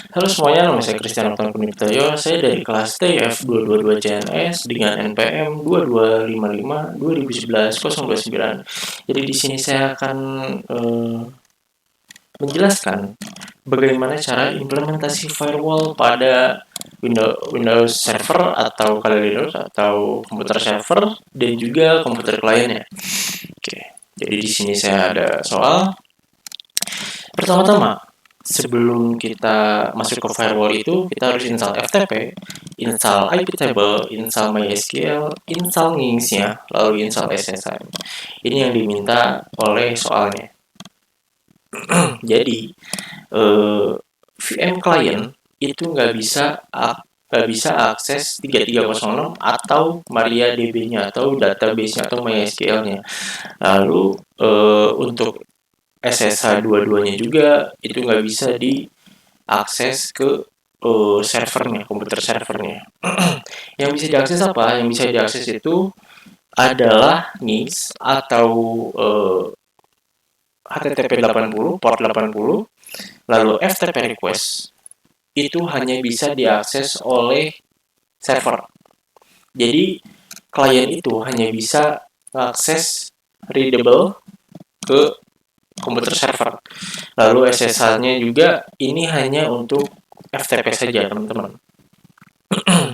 Halo semuanya, nama saya Christian Oktavian Kuniptayo. Saya dari kelas TF222 CNS dengan NPM 2255-2011-029. Jadi di sini saya akan menjelaskan bagaimana cara implementasi firewall pada Windows Server atau kali Linux atau komputer server dan juga komputer kliennya. Oke, jadi di sini saya ada soal. Pertama-tama, sebelum kita masuk ke firewall itu, kita harus install FTP, install IP table, install MySQL, install Nginx-nya, lalu install SSH. Ini yang diminta oleh soalnya. Jadi, VM client itu nggak bisa akses 3306 atau MariaDB-nya atau database-nya atau MySQL-nya. Lalu untuk SSH dua-duanya juga itu nggak bisa diakses ke servernya, komputer servernya. Yang bisa diakses apa? Yang bisa diakses itu adalah NIS atau HTTP 80, port 80, lalu FTP request itu hanya bisa diakses oleh server. Jadi klien itu hanya bisa akses readable ke komputer server. Lalu SSH-nya juga ini hanya untuk FTP saja, teman-teman.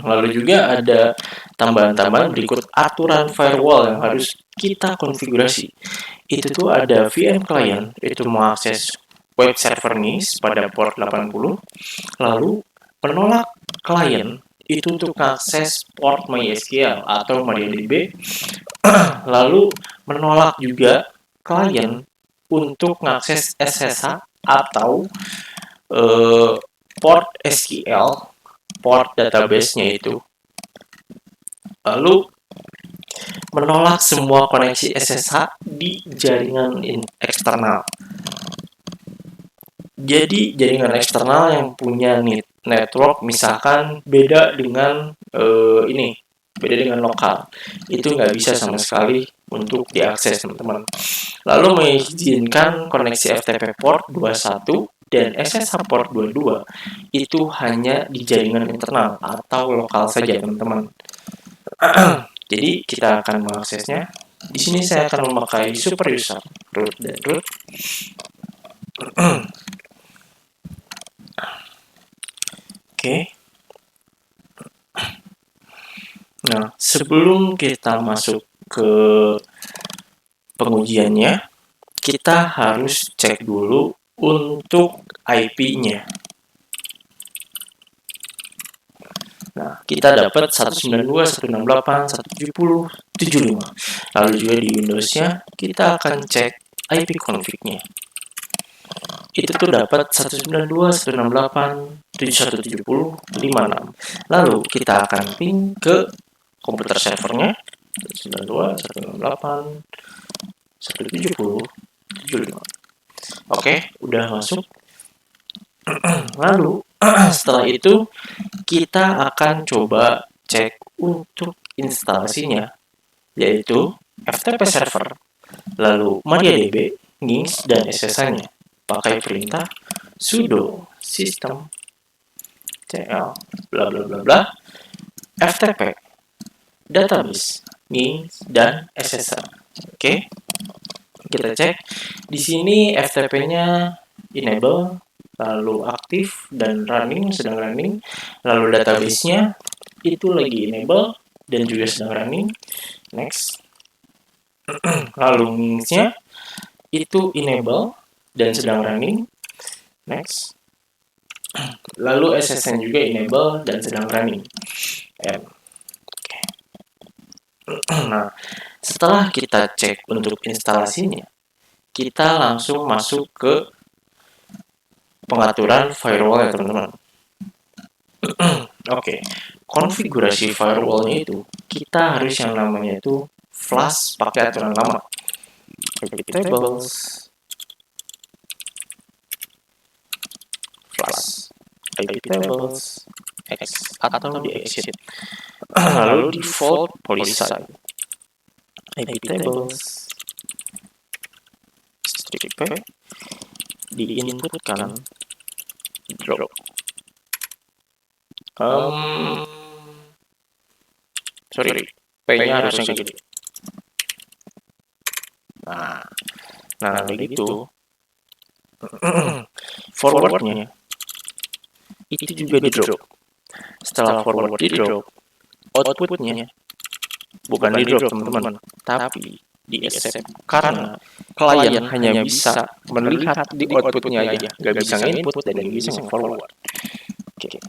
Lalu juga ada tambahan-tambahan berikut aturan firewall yang harus kita konfigurasi. Itu tuh ada VM client, itu mengakses web server NIS pada port 80, lalu menolak client itu untuk akses port MySQL atau MariaDB, lalu menolak juga client untuk mengakses SSH atau eh, port SQL, port database-nya itu. Lalu menolak semua koneksi SSH di jaringan eksternal. Jadi jaringan eksternal yang punya network misalkan beda dengan beda dengan lokal, itu nggak bisa sama sekali untuk diakses, teman-teman. Lalu mengizinkan koneksi FTP port 21 dan SSH port 22 itu hanya di jaringan internal atau lokal saja, teman-teman. Jadi kita akan mengaksesnya. Di sini saya akan memakai super user, root dan root. Oke. Nah, sebelum kita masuk ke pengujiannya, kita harus cek dulu untuk IP-nya. Nah, kita dapat 192.168.170.75. Lalu juga di Windows-nya, kita akan cek IP config-nya. Itu tuh dapat 192.168.7170.56. Lalu kita akan ping ke komputer servernya 192.168.170.75. Oke, udah masuk. Lalu setelah itu kita akan coba cek untuk instalasinya, yaitu FTP server, lalu MariaDB, Nginx, dan SSH-nya. Pakai perintah sudo system cl bla bla bla bla FTP database Nginx dan SSH. Oke, kita cek di sini FTP-nya enable, lalu aktif dan running, sedang running. Lalu database-nya itu lagi enable dan juga sedang running. Next. Lalu Nginx-nya itu enable dan sedang running. Next. Lalu SSH juga enable dan sedang running. Okay. Nah, setelah kita cek untuk instalasinya, kita langsung masuk ke pengaturan firewall ya, teman-teman. Oke, konfigurasi firewallnya itu kita harus yang namanya itu flash pakai aturan lama. IP tables, flash, IP tables, X atau di exit. Lalu default policy, IP tables, strip P, diinputkan drop. Um, sorry, P-nya harus yang gede. Nah, begitu. Forwardnya itu juga di drop. Setelah forward di drop, outputnya bukan di drop teman-teman, tapi di accept. Karena klien hanya bisa melihat di outputnya aja, nggak bisa nge-input dan nggak bisa nge-forward. Oke.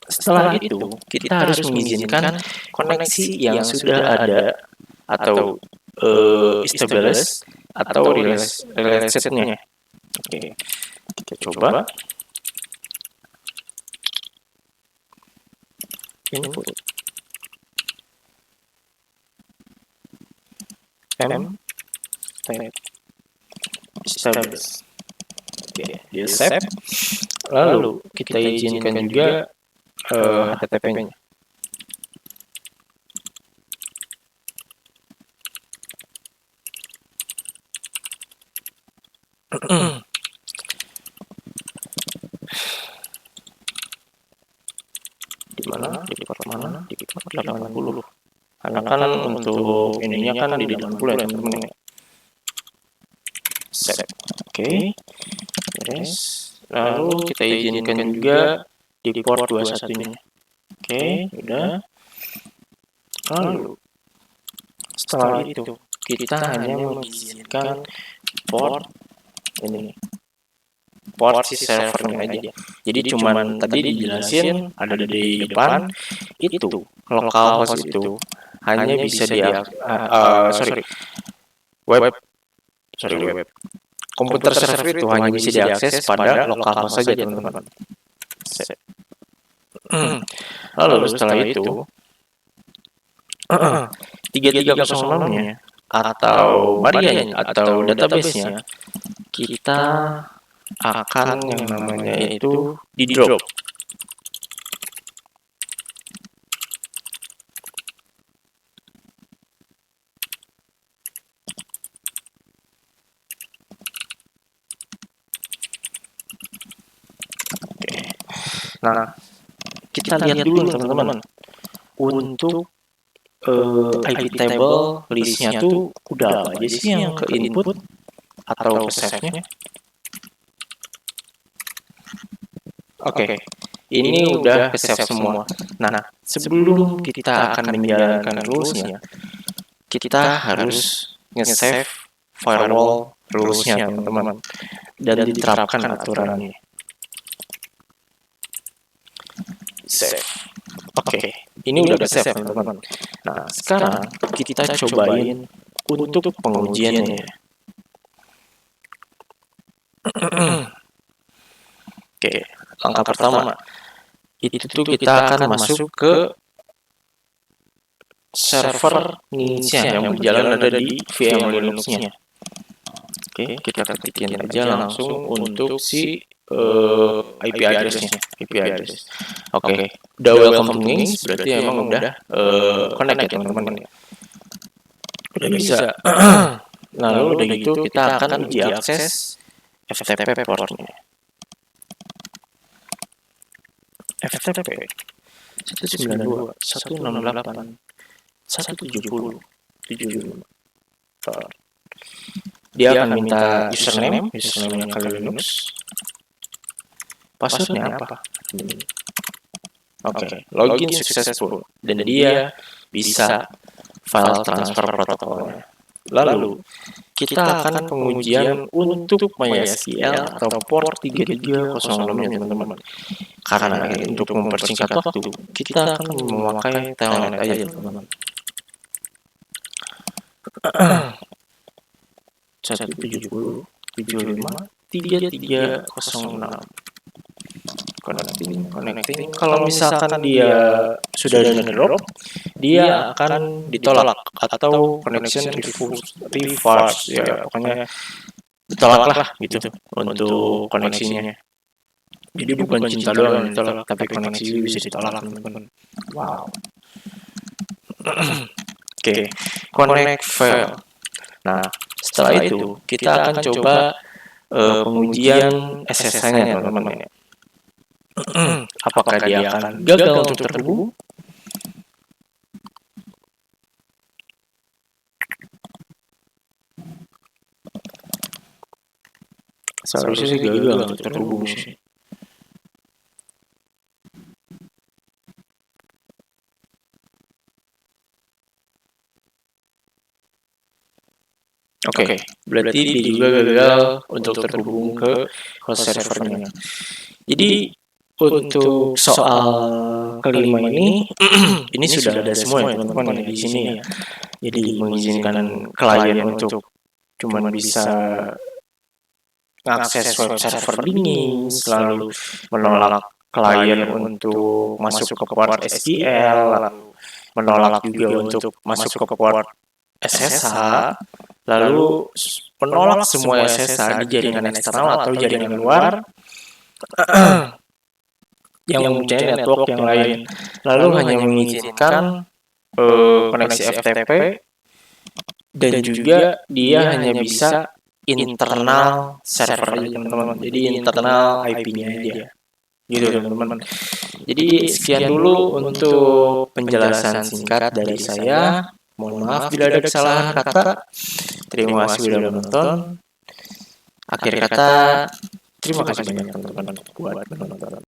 Setelah itu, kita harus mengizinkan koneksi yang sudah ada atau established atau relatednya. Oke, kita coba input m established. Oke, di accept. Lalu kita izinkan juga HTTP-nya. Di mana? Di port mana? Di port 80. Karena kan untuk ininya kan di 80 ya teman-teman ya. Set. Oke. Yes. Lalu kita izinkan juga di port 21-nya. Oke, udah. Lalu setelah itu kita hanya mengizinkan port ini, port si servernya aja. Jadi cuman tadi dijelasin ada di depan itu localhost itu hanya bisa web komputer server itu hanya bisa diakses pada localhost saja teman-teman. Lalu setelah itu 3306-nya atau variannya atau database-nya kita akan yang namanya itu di drop. Oke. Nah, kita lihat dulu teman-teman. Untuk IP table listnya tuh udah apa aja sih yang ke input atau ke save-nya? Oke, ini udah ke save semua. Nah, sebelum kita akan menjalankan rules-nya, kita harus nge-save firewall rules-nya teman-teman dan diterapkan aturannya. Save. Oke, ini udah save teman-teman. Nah, sekarang kita cobain untuk pengujiannya. Oke, langkah pertama itu tuh kita akan masuk ke server Ninja yang berjalan ada di VM Linux-nya. Oke, kita ketikin aja langsung untuk si IP address-nya. Oke, udah welcome to Nings, berarti emang udah connect ya teman-teman. Udah bisa. Lalu udah gitu kita akan uji akses FTP portnya. FTP 192.168.170.75. Dia akan minta username-nya Kali Linux. Passwordnya apa? Oke, login successful dan dia bisa file transfer protokolnya. Lalu kita akan pengujian untuk MySQL atau port 3306-nya teman-teman. Karena untuk mempersingkat waktu, kita akan memakai telnet aja teman-teman. 170.75.3306. Connecting. Kalau misalkan dia sudah drop, dia akan ditolak atau connection reverse ya, pokoknya ditolak lah gitu untuk koneksinya. Jadi bukan cinta doang yang ditolak, tapi koneksi juga bisa ditolak teman-teman. Wow. Oke, connect fail. Nah, setelah itu kita akan coba pengujian SSH-nya teman-teman. Apakah dia akan gagal untuk terhubung? Seharusnya sih gagal untuk terhubung sih. Oke, berarti dia juga gagal untuk terhubung ke host servernya. Jadi untuk soal kelima ini sudah ada semua ya teman-teman di sini ya. Jadi mengizinkan klien untuk cuman bisa akses web server dingin, selalu menolak klien untuk masuk ke port SQL, menolak juga untuk masuk ke port SSH, lalu menolak semua SSH di jaringan eksternal atau jaringan luar yang mempunyai network yang lain, lalu hanya mengizinkan koneksi FTP dan juga dia hanya bisa internal server aja teman-teman, jadi internal IP-nya aja gitu teman-teman. Jadi sekian dulu untuk penjelasan singkat dari saya. Mohon maaf bila ada kesalahan kata. Terima kasih sudah menonton. Akhir kata, terima kasih banyak teman-teman buat menonton.